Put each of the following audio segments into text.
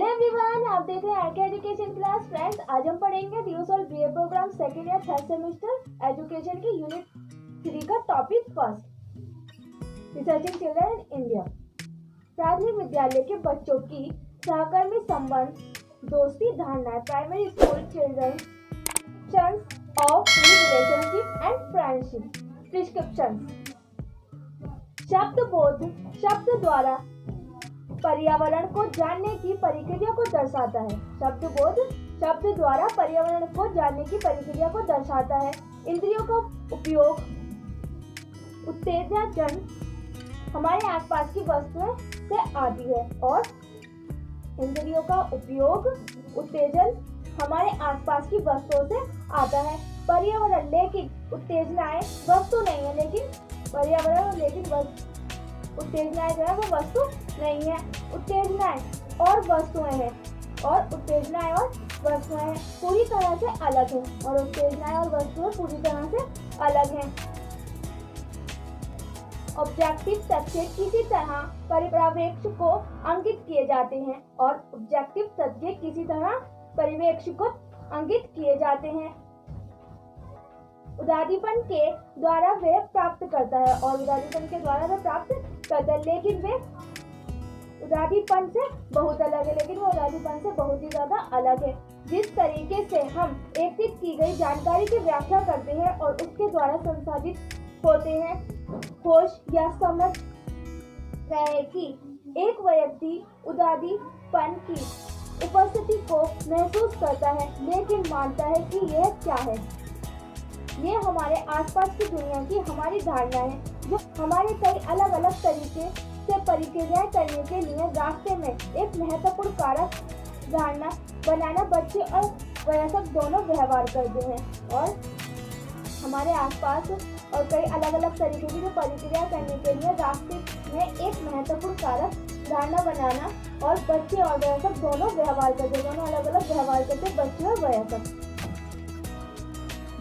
Hello everyone, आप देख रहे हैं आरके एजुकेशन क्लास। फ्रेंड्स, आज हम पढ़ेंगे DU SOL BA program second year third semester education की यूनिट 3 का topic first, researching children in India. प्राथमिक विद्यालय के बच्चों की सहकर्मी संबंध, दोस्ती धारणाएं, primary school children of relationship and friendship, prescription. शब्दबोध शब्द द्वारा पर्यावरण को जानने की प्रक्रिया को दर्शाता है। शब्दबोध शब्द द्वारा पर्यावरण को जानने की प्रक्रिया को दर्शाता है। इंद्रियों का उपयोग उत्तेजन हमारे आसपास की वस्तुओं से आती है और इंद्रियों का उपयोग उत्तेजन हमारे आसपास की वस्तुओं से आता है। पर्यावरण लेकिन उत्तेजनाएं वस्तु नहीं है, लेकिन पर्यावरण लेकिन उत्तेजनाएं जो है वो वस्तु नहीं है। उत्तेजनाएं और वस्तुएं हैं और उत्तेजनाएं और वस्तुएं हैं पूरी तरह से अलग हैं और उत्तेजनाएं और वस्तुएं पूरी तरह से अलग हैं। ऑब्जेक्टिव तथ्य किसी तरह परिप्रेक्ष्य को अंकित किए जाते हैं और ऑब्जेक्टिव तथ्य किसी तरह परिप्रेक्ष्य को अंकित किए जाते हैं। उदादीपन के द्वारा वे प्राप्त करता है और उदादीपन के द्वारा वे प्राप्त करता है, लेकिन वे उदादीपन से बहुत अलग है, लेकिन वो उदादीपन से बहुत ही ज्यादा अलग है। जिस तरीके से हम एकत्रित की गई जानकारी की व्याख्या करते हैं और उसके द्वारा संसाधित होते हैं, खोज या समझ रहे कि एक व्यक्ति उदादीपन की उपस्थिति को महसूस करता है, लेकिन मानता है कि यह क्या है। ये हमारे आसपास की दुनिया की हमारी धारणा है, जो हमारे कई अलग अलग तरीके से प्रक्रियाएं करने के लिए रास्ते में एक महत्वपूर्ण कारक धारणा बनाना बच्चे और वयस्क दोनों व्यवहार करते हैं और हमारे आसपास और कई अलग अलग तरीके की जो प्रक्रिया करने के लिए रास्ते में एक महत्वपूर्ण कारक धारणा बनाना और बच्चे और वयस्क दोनों व्यवहार करते, दोनों अलग अलग व्यवहार करते बच्चे और वयस्क।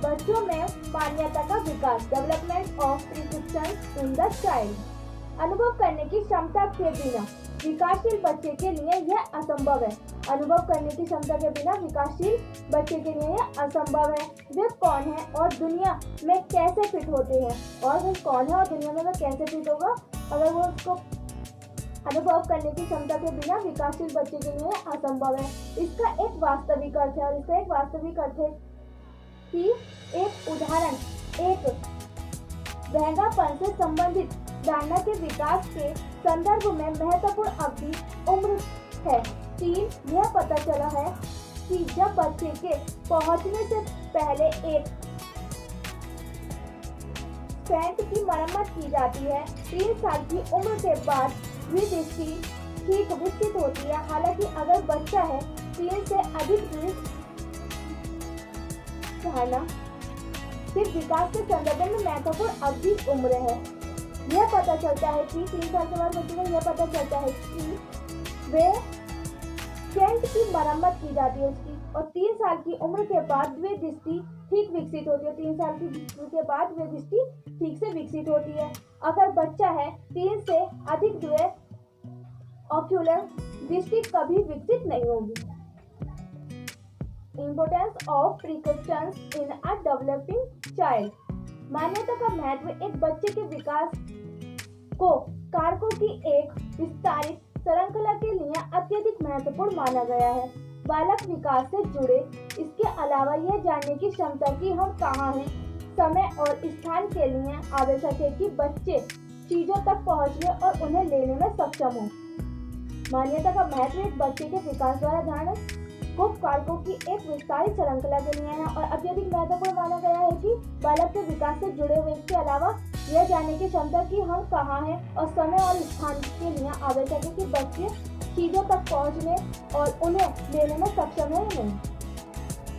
बच्चों में मान्यता का विकास, development of prescription in the child. अनुभव करने की क्षमता के बिना विकासशील बच्चे के लिए यह असंभव है। अनुभव करने की क्षमता के बिना विकासशील बच्चे के लिए यह असंभव है। वे कौन है और दुनिया में कैसे फिट होते हैं, और वे कौन है और दुनिया में वह कैसे फिट होगा अगर वो उसको अनुभव करने की क्षमता के बिना विकासशील बच्चे के लिए असंभव है। इसका एक वास्तविक अर्थ है और इसका एक वास्तविक अर्थ है कि एक उदाहरण एक महंगापन से संबंधित धारणा के विकास के संदर्भ में महत्वपूर्ण अवधि उम्र है। 3 यह पता चला है कि जब बच्चे के पहुंचने से पहले एक स्टेंट की मरम्मत की जाती है, 3 साल की उम्र के बाद भी दृष्टि ठीक विकसित होती है। हालांकि अगर बच्चा है 3 से अधिक धारणा सिर्फ विकास के संदर्भ में महत्वपूर्ण अवधि उम्र है। यह पता चलता है कि 3 साल के बाद बच्चे को यह पता चलता है कि वे स्टेंट की मरम्मत की जाती है उसकी, और 3 साल की उम्र के बाद वे दृष्टि ठीक विकसित होती है। 3 साल की उम्र के बाद वे दृष्टि ठीक से विकसित होती है। अगर बच्चा है 3 से अधिक दूर ऑक्यूलर दृष्टि कभी विकसित नहीं होगी। Importance of precautions in a developing child. मान्यता का महत्व एक बच्चे के विकास को कारकों की एक विस्तारित श्रृंखला के लिए अत्यधिक महत्वपूर्ण माना गया है। बालक विकास से जुड़े इसके अलावा यह जानने की क्षमता कि हम कहाँ हैं, समय और स्थान के लिए आवश्यक है कि बच्चे चीजों तक पहुँचने और उन्हें लेने में सक्षम हो। मान्यता का महत्व एक बच्चे के विकास द्वारा धारणा को कारकों की एक विस्तारित श्रृंखला के लिए है और अत्यधिक महत्वपूर्ण माना गया है कि बालक के विकास से जुड़े हुए इसके अलावा यह जानने की क्षमता कि हम कहाँ हैं और समय और स्थान के लिए आवश्यक है कि बच्चे चीजों तक पहुँचने और उन्हें लेने में सक्षम है या नहीं।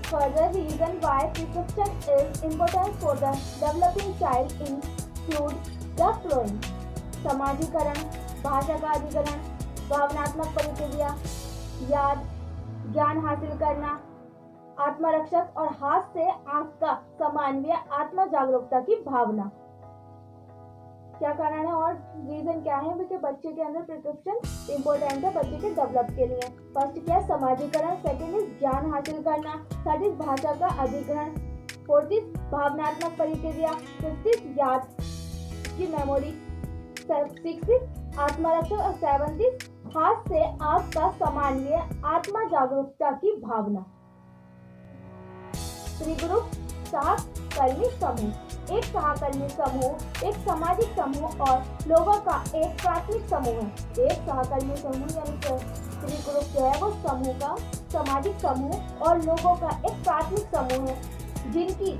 Further reason why prescription is important for the developing child include the flowing: समाजीकरण, भाषा का अधिग्रहण, भावनात्मक प्रक्रिया, याद, ज्ञान हासिल करना, आत्मरक्षक और हाथ से आंख का समन्वय, आत्म जागरूकता की भावना। क्या कारण है और रीजन क्या है कि बच्चे के अंदर प्रिस्क्रिप्शन इम्पोर्टेंट है बच्चे के डेवलप के लिए। फर्स्ट क्या है, समाजीकरण। सेकेंड इज ज्ञान हासिल करना। थर्ड इज भाषा का अधिग्रहण। फोर्थ इज भावनात्मक प्रतिक्रिया। फिफ्थ इज याद की मेमोरी। सिक्स्थ इज आत्मरक्षा और सेवंथ इज हाथ से आपका सामान्य आत्मा जागरूकता की भावना। त्रिग्रुप सहकर्मी समूह। एक सहकर्मी समूह एक सामाजिक समूह और लोगों का एक प्राथमिक समूह है। एक सहकर्मी समूह यानी त्रिग्रुप जो है वो समूह का सामाजिक समूह और लोगों का एक प्राथमिक समूह है जिनकी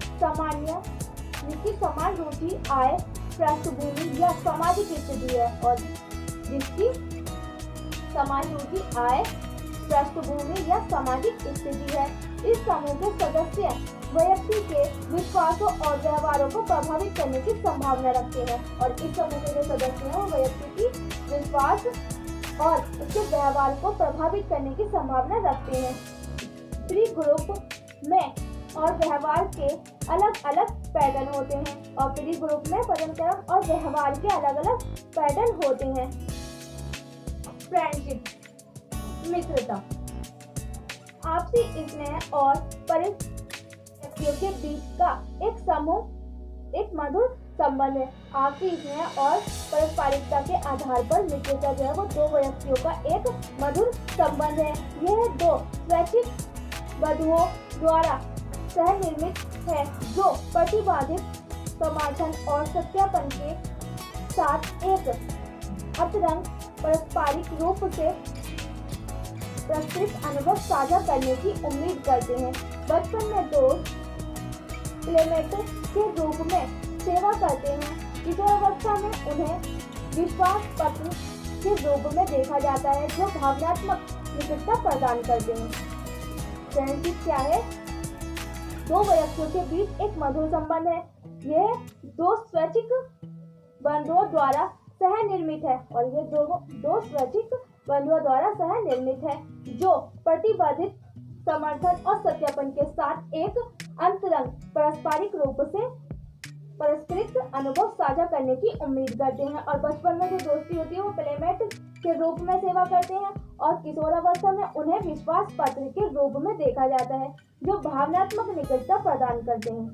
समान रुचि, आय, पृष्ठभूमि या सामाजिक स्थिति है और जिसकी समान रुचि, आय, पृष्ठभूमि या सामाजिक स्थिति है। इस समूह के सदस्य व्यक्ति के विश्वासों और व्यवहारों को प्रभावित करने की संभावना रखते हैं और इस समूह के जो सदस्य हैं वो व्यक्ति की विश्वास और उसके व्यवहार को प्रभावित करने की संभावना रखते हैं। त्रिग्रुप में और व्यवहार के अलग अलग पैटर्न होते हैं और त्रिग्रुप में पदानुक्रम और व्यवहार के अलग अलग पैटर्न होते हैं। फ्रेंडशिप, मित्रता, आपसी स्नेह और व्यक्तियों के बीच का एक मधुर संबंध है। आपसी स्नेह और पारस्परिकता के आधार पर मित्रता जो है वो दो व्यक्तियों का एक मधुर संबंध है। यह दो स्वैच्छिक वधुओं द्वारा सह निर्मित है जो प्रतिबाधित समर्थन और सत्यापन के साथ एक अंतरंग पारस्परिक रूप से प्रस्तुत अनुभव साझा करने की उम्मीद करते हैं। बचपन में दोस्त प्लेमेट के रूप में सेवा करते हैं। किशोरावस्था में उन्हें विश्वास पत्र के रूप में देखा जाता है जो भावनात्मक निकटता प्रदान करते हैं। फ्रेंडशिप क्या है? दो व्यक्तियों के बीच एक मधुर संबंध है। यह दो स्वैच्छिक बंधुओं द्वारा सह निर्मित है और ये दो स्वैच्छिक बंधुओं द्वारा सह निर्मित है जो प्रतिबद्ध समर्थन और सत्यापन के साथ एक अंतरंग पारस्परिक रूप से परस्परिक अनुभव साझा करने की उम्मीद करते हैं। और बचपन में जो दोस्ती होती है वो प्लेमेट के रूप में सेवा करते हैं और किशोरावस्था में उन्हें विश्वास पात्र के रूप में देखा जाता है जो भावनात्मक निकटता प्रदान करते हैं।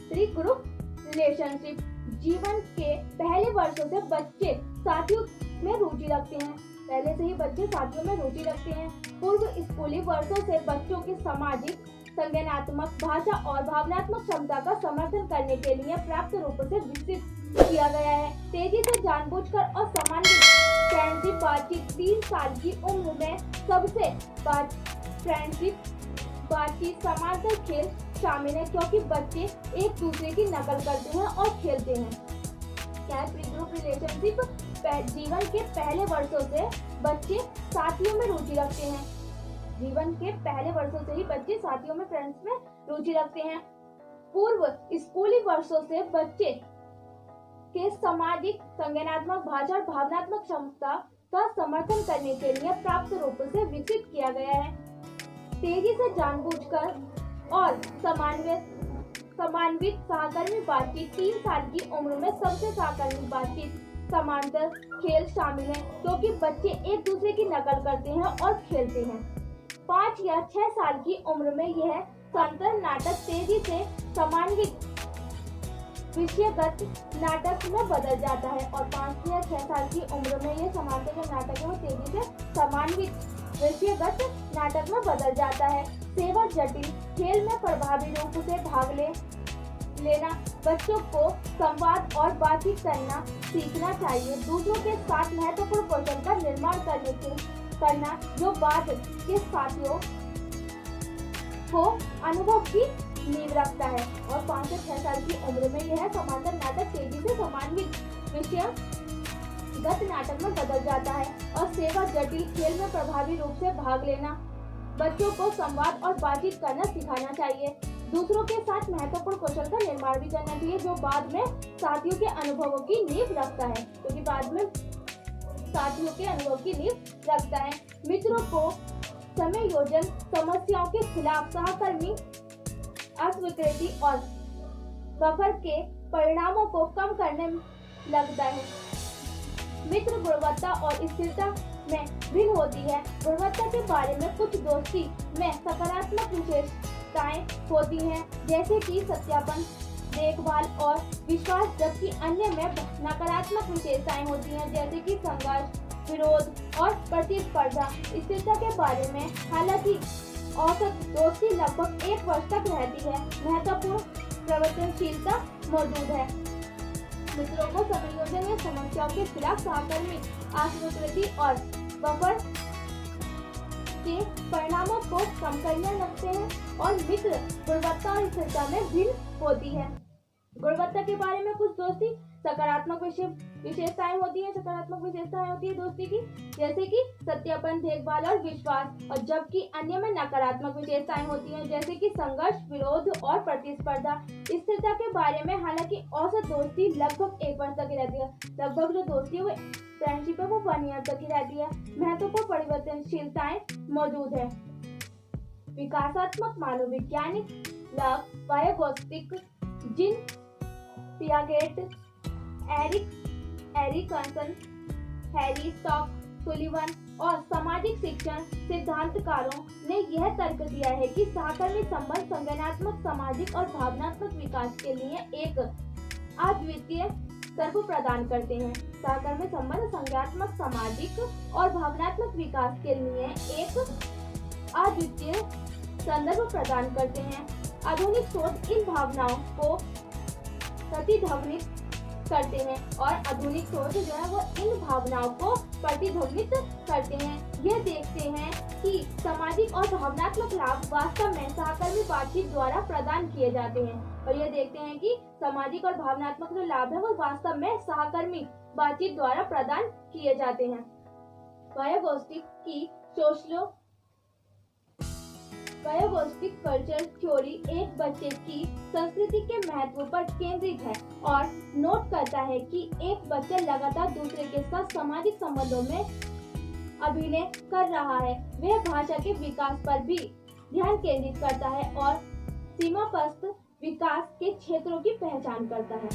त्रिग्रुप रिलेशनशिप, जीवन के पहले वर्षों से बच्चे साथियों में रुचि रखते हैं। पहले से ही बच्चे साथियों में रुचि रखते हैं। पूर्व स्कूली वर्षों से बच्चों की सामाजिक, संज्ञानात्मक, भाषा और भावनात्मक क्षमता का समर्थन करने के लिए पर्याप्त रूप से विकसित किया गया है। तेजी से जानबूझकर और सामान्य फ्रेंडशिप बातचीत 3 साल की उम्र में सबसे फ्रेंडशिप बातचीत समांतर खेल शामिल है क्योंकि बच्चे एक दूसरे की नकल करते हैं और खेलते हैं। क्या है त्रिग्रुप रिलेशनशिप? जीवन के पहले वर्षों से बच्चे साथियों में रुचि रखते हैं। जीवन के पहले वर्षों से ही बच्चे साथियों में, फ्रेंड्स में रुचि रखते हैं। पूर्व स्कूली वर्षों से बच्चे के सामाजिक, संज्ञानात्मक, भाषा और भावनात्मक क्षमता का समर्थन करने के लिए प्राप्त रूप से विकसित किया गया है। तेजी से जानबूझकर और समन्वित सहकर्मी बातचीत 3 साल की उम्र में सबसे सहकर्मी बातचीत समांतर खेल शामिल है क्योंकि बच्चे एक दूसरे की नकल करते हैं और खेलते हैं। 5 या 6 साल की उम्र में यह समांतर नाटक तेजी से समन्वित विषयगत नाटक में बदल जाता है और 5 या 6 साल की उम्र में यह समांतर जो नाटक है वो तेजी से समन्वित विषयगत नाटक में बदल जाता है। सेवा जटिल खेल में प्रभावी रूप से भाग लेना, बच्चों को संवाद और बातचीत करना सीखना चाहिए। दूसरों के साथ महत्वपूर्ण कौशल का निर्माण करना जो बाद के साथियों को अनुभव की नींव रखता है। और 5 से 6 साल की उम्र में यह समांतर नाटक तेजी से समन्वित विषयगत नाटक में बदल जाता है और सेवा जटिल खेल में प्रभावी रूप से भाग लेना, बच्चों को संवाद और बातचीत करना सिखाना चाहिए। दूसरों के साथ महत्वपूर्ण कौशल का निर्माण भी करना चाहिए जो बाद में साथियों के अनुभवों की नींव रखता है, क्योंकि बाद में साथियों के अनुभव की नींव रखता है। मित्रों को समायोजन, समस्याओं के खिलाफ सहकर्मी, अस्वीकृति और बफर के परिणामों को कम करने लगता है। मित्र गुणवत्ता और स्थिरता में भिन्न होती है। गुणवत्ता के बारे में कुछ दोस्ती में सकारात्मक विशेषताएं होती हैं, जैसे कि सत्यापन, देखभाल और विश्वास, जबकि अन्य में नकारात्मक विशेषताएं होती हैं, जैसे कि संघर्ष, विरोध और प्रतिस्पर्धा। स्थिरता के बारे में हालांकि औसत दोस्ती लगभग 1 वर्ष तक रहती है, महत्वपूर्ण परिवर्तनशीलता मौजूद है। मित्रों को समायोजन या समस्याओं के खिलाफ सहकर्मी आत्मकृति और बफर के परिणामों को कम करने लगते हैं और मित्र गुणवत्ता और स्थिरता में भिन्न होती है। गुणवत्ता के बारे में कुछ दोस्ती सकारात्मक विशेषताएं होती है दोस्ती की, जैसे कि सत्यापन, देखभाल और विश्वास, और जबकि अन्य में नकारात्मक विशेषताएं होती हैं, जैसे कि संघर्ष, विरोध और प्रतिस्पर्धा। स्थिरता के बारे में हालांकि औसत दोस्ती लगभग 1 वर्ष तक ही रहती है। लगभग जो दोस्ती है वो फ्रेंडशिप है वो 1 ईयर तक ही रहती है। महत्वपूर्ण परिवर्तनशीलताएं मौजूद है। विकासात्मक मानववैज्ञानिक लाभ Vygotsky, Jean Piaget, Erikson, Harry Stack, Sullivan और सामाजिक शिक्षण सिद्धांतकारों ने यह तर्क दिया है कि सहकर्मी संबंध संज्ञानात्मक, सामाजिक और भावनात्मक विकास के लिए एक अद्वितीय सर्व प्रदान करते हैं। सहकर्मी संबंध संज्ञानात्मक, सामाजिक और भावनात्मक विकास के लिए एक अद्वितीय संदर्भ प्रदान करते हैं। आधुनिक सोच इन भावनाओं को प्रतिध्वनित करते हैं और आधुनिक सोच जो है वो इन भावनाओं को प्रतिध्वनित करते हैं। यह देखते हैं कि सामाजिक और भावनात्मक लाभ वास्तव में सहकर्मी बातचीत द्वारा प्रदान किए जाते हैं, और यह देखते हैं कि सामाजिक और भावनात्मक जो लाभ है वो वास्तव में सहकर्मी बातचीत द्वारा प्रदान किए जाते हैं। वायोगोस्टिक कल्चर थ्योरी एक बच्चे की संस्कृति के महत्व पर केंद्रित है और नोट करता है कि एक बच्चा लगातार दूसरे के साथ सामाजिक संबंधों में अभिनय कर रहा है। वह भाषा के विकास पर भी ध्यान केंद्रित करता है और सीमापस्त विकास के क्षेत्रों की पहचान करता है।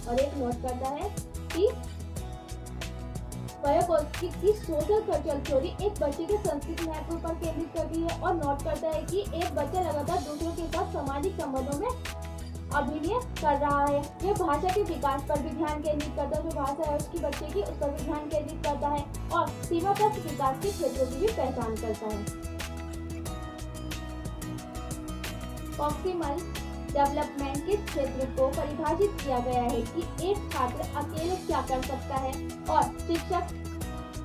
और एक नोट करता है कि वायोगोस्टिक की सोशल कल्चरल थ्योरी एक बच्चे के संस्कृति महत्व पर केंद्रित करती है और नोट करता है कि एक बच्चा लगातार दूसरों के साथ सामाजिक संबंधों में अभिनय कर रहा है। यह भाषा के विकास पर भी ध्यान केंद्रित करता है, जो भाषा है उसकी बच्चे की उस पर भी ध्यान केंद्रित करता है और सीमाबद्ध विकास के क्षेत्रों की भी पहचान करता है। प्रॉक्सिमल डेवलपमेंट के क्षेत्र को परिभाषित किया गया है कि एक छात्र अकेले क्या कर सकता है और शिक्षक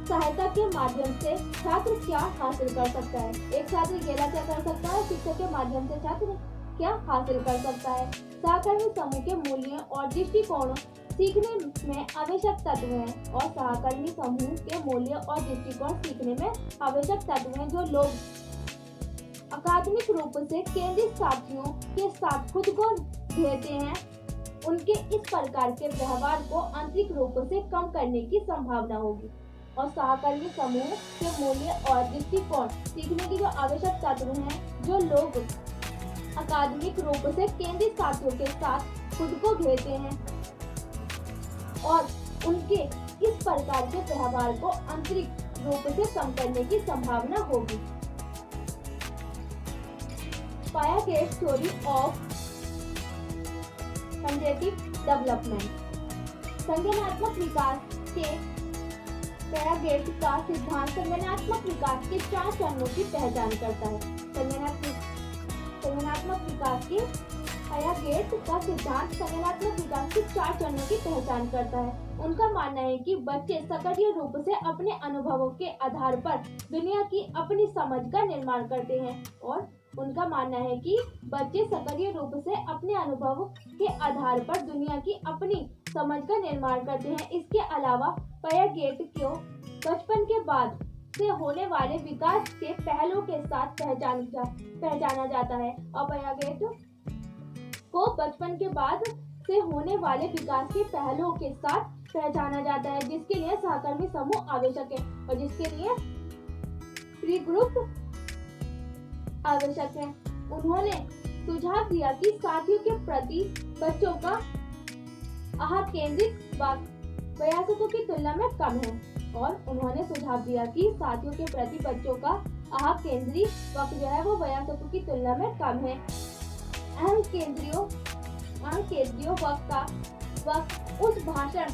सहायता के माध्यम से छात्र क्या हासिल कर सकता है। एक छात्र अकेला क्या कर सकता है, शिक्षक के माध्यम से छात्र क्या हासिल कर सकता है। सहकर्मी समूह के मूल्य और दृष्टिकोण सीखने में आवश्यक तत्व हैं और सहकर्मी समूह के मूल्य और दृष्टिकोण सीखने में आवश्यक तत्व हैं जो लोग अकादमिक रूप से केंद्रित साथियों के साथ खुद को घेरते हैं, उनके इस प्रकार के व्यवहार को आंतरिक रूप से कम करने की संभावना होगी। और सहकर्मी समूह के मूल्य और दृष्टिकोण सीखने की जो आवश्यक तत्व हैं जो लोग अकादमिक रूप से केंद्रित साथियों के साथ खुद को घेरते हैं और उनके इस प्रकार के व्यवहार को आंतरिक रूप से कम करने की संभावना होगी। पायागेट थ्योरी ऑफ कंजेटिव डेवलपमेंट। संज्ञानात्मक विकास के पायागेट का सिद्धांत संज्ञानात्मक विकास के 4 चरणों की पहचान करता है। संज्ञानात्मक विकास के पायागेट का सिद्धांत संज्ञानात्मक विकास के 4 चरणों की पहचान करता है। उनका मानना है कि बच्चे सक्रिय रूप से अपने अनुभवों के आधार पर दुनिया की अपनी समझ का निर्माण करते हैं और उनका मानना है कि बच्चे सक्रिय रूप से अपने अनुभव के आधार पर दुनिया की अपनी समझ का निर्माण करते हैं। इसके अलावा पायागेट को बचपन के बाद से होने वाले विकास के पहलुओं के साथ पहचाना जाता है और पायागेट को बचपन के बाद से होने वाले विकास के पहलुओं के साथ पहचाना जाता है, जिसके लिए सहकर्मी समूह आवश्यक है और जिसके लिए प्री ग्रुप आवश्यक है। उन्होंने सुझाव दिया कि साथियों के प्रति बच्चों का आहार केंद्रित वयस्कों की तुलना में कम है और उन्होंने सुझाव दिया कि साथियों के प्रति बच्चों का आहार केंद्रीय वक्त जो है वो वयस्कों की तुलना में कम है। अहम केंद्रीय वक्त उस भाषण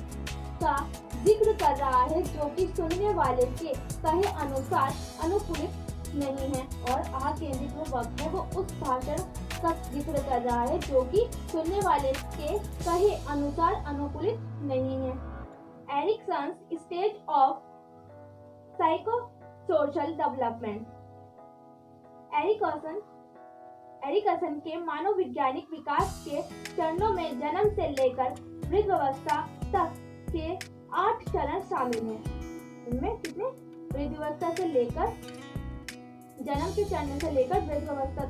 का जिक्र कर रहा है जो कि सुनने वाले के कहे अनुसार अनुकूलित नहीं है और आहार केंद्रित वो वक्त है वो उस भाषण का जिक्र कर रहा है जो कि सुनने वाले के कहे अनुसार अनुकूलित नहीं है। Erikson's stage of psychosocial development. Erikson के मानववैज्ञानिक विकास के चरणों में जन्म से लेकर वृद्धावस्था तक के 8 चरण शामिल हैं। इनमें कितने? वृद्धावस्था से लेकर जन्म के चरण से लेकर वृद्धावस्था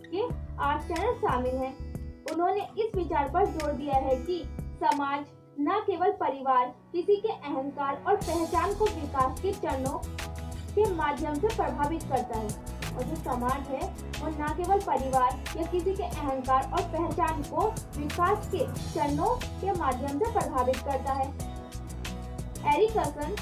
के 8 चरण शामिल हैं। उन्होंने इस विचार पर जोर दिया है कि समाज न केवल परिवार किसी के अहंकार और पहचान को विकास के चरणों के माध्यम से प्रभावित करता है और जो समाज है वो न केवल परिवार या किसी के अहंकार और पहचान को विकास के चरणों के माध्यम से प्रभावित करता है। एरिक्सन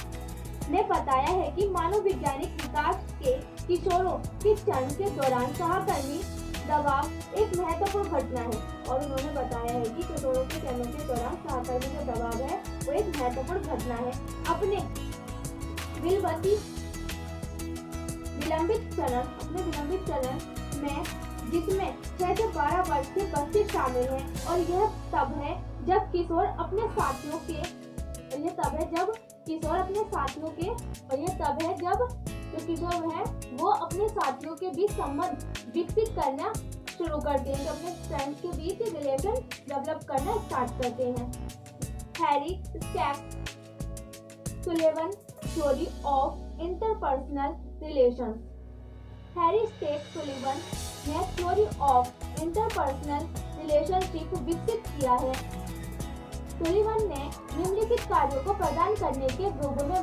ने बताया है कि मानववैज्ञानिक विकास के किशोरों के चरण के दौरान सहकर्मी दबाव एक महत्वपूर्ण घटना है और उन्होंने बताया है कि किशोरों के चरणों के दौरान सहकर्मी जो दबाव है वो एक महत्वपूर्ण घटना है। अपने विलंबित चरण में जिसमें 6 से 12 वर्ष के बच्चे शामिल हैं और यह तब है जब किशोर अपने साथियों के किशोर है वो अपने साथियों के बीच संबंध विकसित करना शुरू करते हैं, अपने फ्रेंड्स के बीच रिलेशन डेवलप करना स्टार्ट करते हैं। Harry stack Sullivan theory of interpersonal relations. Harry stack Sullivan ने थ्योरी ऑफ इंटरपर्सनल रिलेशनशिप विकसित किया है। सुलेवन ने निम्नलिखित कार्यों को प्रदान करने के रूप में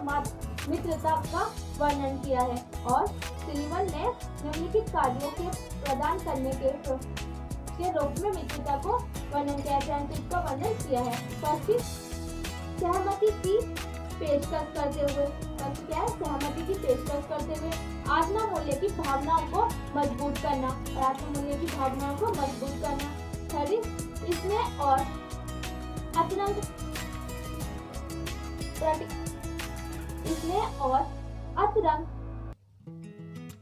मित्रता का वर्णन किया है और सुलेवन ने निम्नलिखित कार्यों के प्रदान करने के रूप में मित्रता को वर्णन किया है, फ्रेंडशिप का वर्णन किया है। फर्स्ट सहमति की पेशकश करते हुए, सहमति की पेशकश करते हुए आत्म मूल्य की भावनाओं को मजबूत करना और आत्म मूल्य की भावनाओं को मजबूत करना। थर्ड इसमें और अतरंग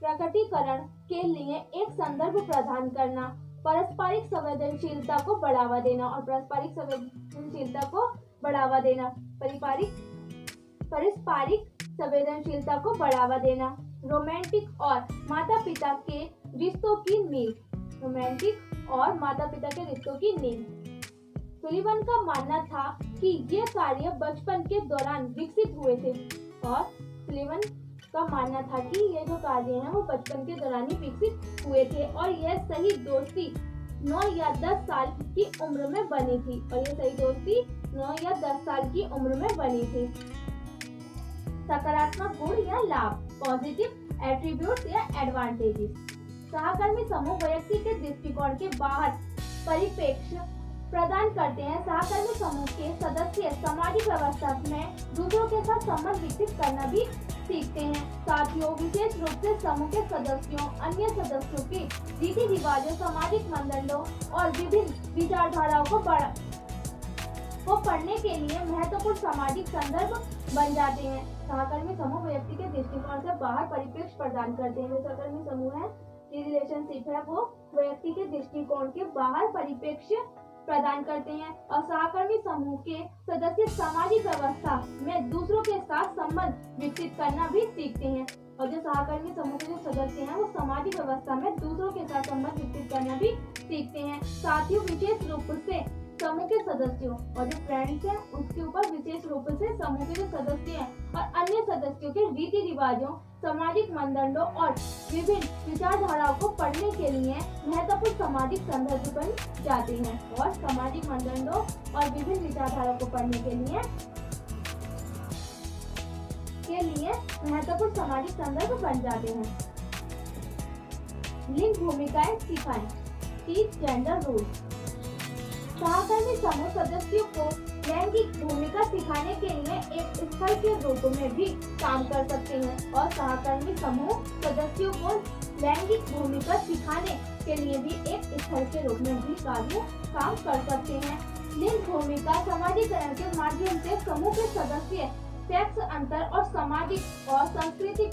प्रकटीकरण के लिए एक संदर्भ प्रदान करना, पारस्परिक संवेदनशीलता को बढ़ावा देना और पारस्परिक संवेदनशीलता को बढ़ावा देना। रोमांटिक और माता पिता के रिश्तों की नींव। सुलीवन का मानना था कि ये कार्य बचपन के दौरान विकसित हुए थे और सुलीवन का मानना था कि ये जो कार्य हैं वो बचपन के दौरान ही विकसित हुए थे और यह सही दोस्ती 9 या 10 साल की उम्र में बनी थी। सकारात्मक गुण या लाभ, पॉजिटिव एट्रीब्यूट्स या एडवांटेजेस। सहकर्मी समूह व्यक्ति के दृष्टिकोण के बाहर परिप्रेक्ष्य प्रदान करते हैं। सहकर्मी समूह के सदस्य सामाजिक व्यवस्था में दूसरों के साथ संबंध विकसित करना भी सीखते हैं। साथियों, विशेष रूप से समूह के सदस्यों, अन्य सदस्यों के रीति रिवाजों, सामाजिक मानदंडों और विभिन्न विचारधाराओं को पढ़ने के लिए महत्वपूर्ण सामाजिक संदर्भ बन जाते हैं। सहकर्मी समूह व्यक्ति के दृष्टिकोण से बाहर परिप्रेक्ष्य प्रदान करते हैं। जो सहकर्मी समूह है, रिलेशनशिप है, वो व्यक्ति के दृष्टिकोण के बाहर परिप्रेक्ष्य प्रदान करते हैं और सहकर्मी समूह के सदस्य सामाजिक व्यवस्था में दूसरों के साथ संबंध विकसित करना भी सीखते हैं और जो सहकर्मी समूह के जो सदस्य हैं वो सामाजिक व्यवस्था में दूसरों के साथ संबंध विकसित करना भी सीखते हैं। साथियों, विशेष रूप से समूह के सदस्यों और जो फ्रेंड्स हैं उसके ऊपर विशेष रूप से समूह के जो सदस्य हैं और अन्य सदस्यों के रीति रिवाजों, सामाजिक मानदंडों और विभिन्न विचारधाराओं को पढ़ने के लिए महत्वपूर्ण सामाजिक संदर्भ बन जाते हैं और सामाजिक मानदंडों और विभिन्न विचारधाराओं को पढ़ने के लिए महत्वपूर्ण सामाजिक संदर्भ बन जाते हैं। लिंग भूमिकाएं सिखाएं, टीच जेंडर रूल्स। सहकर्मी समूह सदस्यों को लैंगिक भूमिका सिखाने के लिए एक स्थल के रूप में भी काम कर सकते हैं और सहकर्मी समूह सदस्यों को लैंगिक भूमिका सिखाने के लिए भी एक स्थल के रूप में भी काम कर सकते हैं। लिंग भूमिका समाजीकरण के माध्यम से समूह के सदस्य सेक्स अंतर और सामाजिक और सांस्कृतिक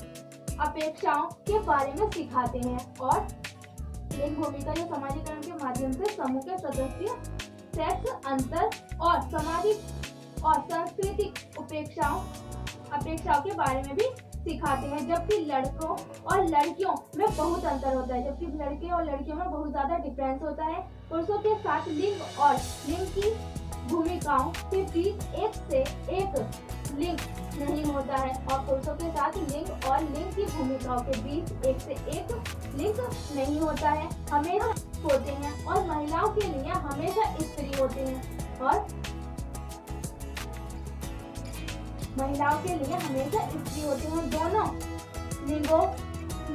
अपेक्षाओं के बारे में सिखाते हैं और लिंग भूमिका या समाजीकरण के माध्यम से समूह के सदस्य सेक्स अंतर और सामाजिक और सांस्कृतिक अपेक्षाओं के बारे में भी सिखाते हैं। जबकि लड़कों और लड़कियों में बहुत अंतर होता है, जबकि लड़के और लड़कियों में बहुत ज्यादा डिफरेंस होता है। पुरुषों के साथ लिंग और लिंग की भूमिकाओं के बीच एक से एक लिंक नहीं होता है और पुरुषों के साथ लिंग और लिंग की भूमिकाओं के बीच एक से एक लिंक नहीं होता है, हमेशा होते हैं। और महिलाओं के लिए हमेशा स्त्री होते हैं और महिलाओं के लिए हमेशा स्त्री होते हैं। दोनों लिंगों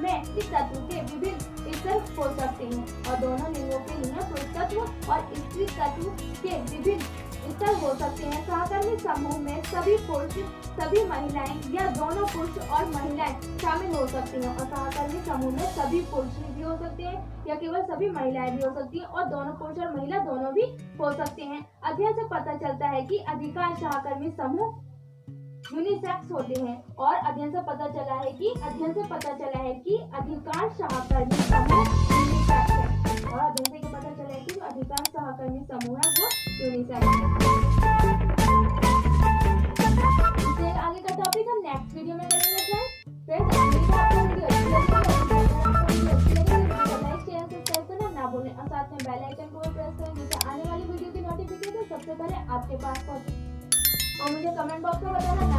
में इस तत्व के विभिन्न स्तर हो सकते हैं और दोनों लिंगों के लिए पुरुष तत्व और स्त्री तत्व के विभिन्न स्तर हो सकते हैं। सहकर्मी समूह में सभी पुरुष सभी महिलाएं या दोनों पुरुष और महिलाएं शामिल हो सकती हैं और सहकर्मी समूह में सभी पुरुष भी हो सकते हैं या केवल सभी महिलाएं भी हो सकती हैं और दोनों पुरुष और महिला दोनों भी हो सकते हैं। अध्ययन से पता चलता है कि अधिकांश सहकर्मी समूह यूनिसेक्स होते हैं और अध्ययन से पता चला है कि अधिकांश सहकर्मी समूह यूनिसेक्स है और अध्ययन से पता चला है कि जो अधिकांश सहकर्मी समूह है वो यूनिसेक्स है। इससे आगे का टॉपिक हम नेक्स्ट वीडियो में करेंगे फ्रेंड्स। आपको वीडियो अच्छी लगी तो लाइक शेयर सब्सक्राइब करना ना भूलें और साथ में बेल आइकन को प्रेस करें जिससे आने वाली वीडियो की नोटिफिकेशन सबसे पहले आपके पास पहुंचे और मुझे कमेंट बॉक्स में बताना ना